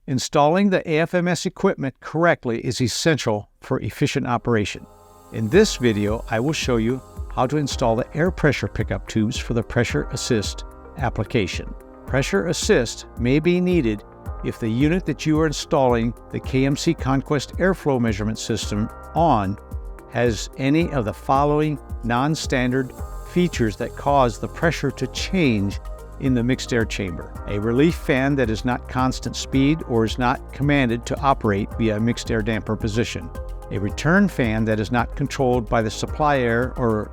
Installing the AFMS equipment correctly is essential for efficient operation. In this video, I will show you how to install the air pressure pickup tubes for the pressure assist application. Pressure assist may be needed if the unit that you are installing the KMC Conquest airflow measurement system on has any of the following non-standard features that cause the pressure to change in the mixed air chamber: a relief fan that is not constant speed or is not commanded to operate via a mixed air damper position, a return fan that is not controlled by the supply air or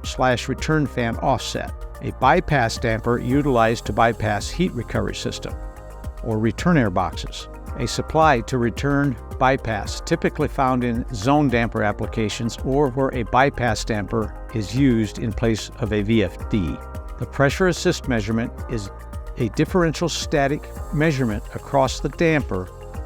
return fan offset, a bypass damper utilized to bypass heat recovery system, or return air boxes, a supply to return bypass typically found in zone damper applications or where a bypass damper is used in place of a VFD. The pressure assist measurement is a differential static measurement across the damper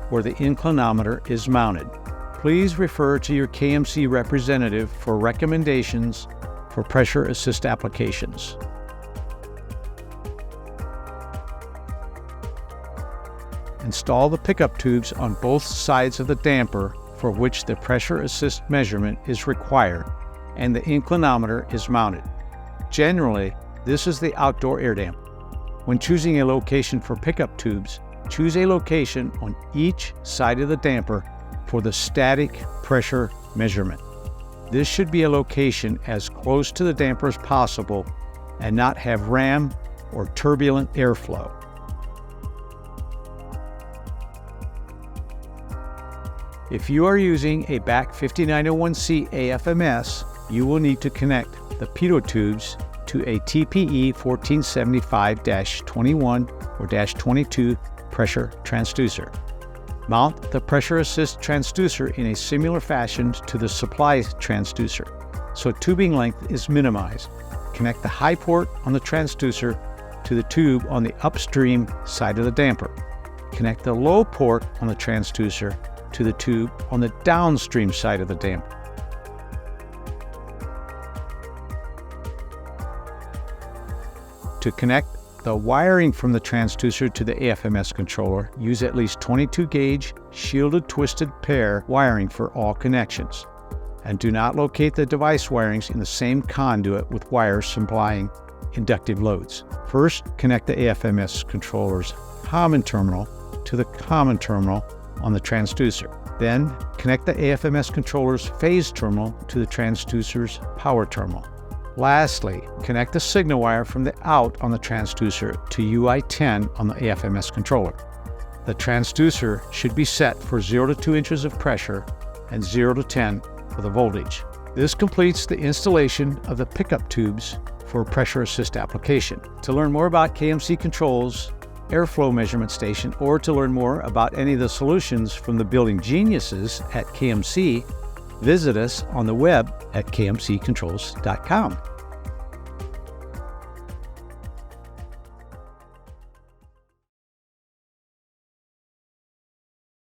where the inclinometer is mounted. Please refer to your KMC representative for recommendations for pressure assist applications. Install the pickup tubes on both sides of the damper for which the pressure assist measurement is required and the inclinometer is mounted. Generally, this is the outdoor air damper. When choosing a location for pickup tubes, choose a location on each side of the damper for the static pressure measurement. This should be a location as close to the damper as possible and not have ram or turbulent airflow. If you are using a BAC 5901C AFMS, you will need to connect the pitot tubes to a TPE 1475-21 or -22 pressure transducer. Mount the pressure assist transducer in a similar fashion to the supply transducer, so tubing length is minimized. Connect the high port on the transducer to the tube on the upstream side of the damper. Connect the low port on the transducer to the tube on the downstream side of the damper. To connect the wiring from the transducer to the AFMS controller, use at least 22 gauge shielded twisted pair wiring for all connections, and do not locate the device wirings in the same conduit with wires supplying inductive loads. First, connect the AFMS controller's common terminal to the common terminal on the transducer. Then, connect the AFMS controller's phase terminal to the transducer's power terminal. Lastly, connect the signal wire from the out on the transducer to UI10 on the AFMS controller. The transducer should be set for 0 to 2 inches of pressure and 0 to 10 for the voltage. This completes the installation of the pickup tubes for pressure assist application. To learn more about KMC Control's airflow measurement station, or to learn more about any of the solutions from the building geniuses at KMC, visit us on the web at kmccontrols.com.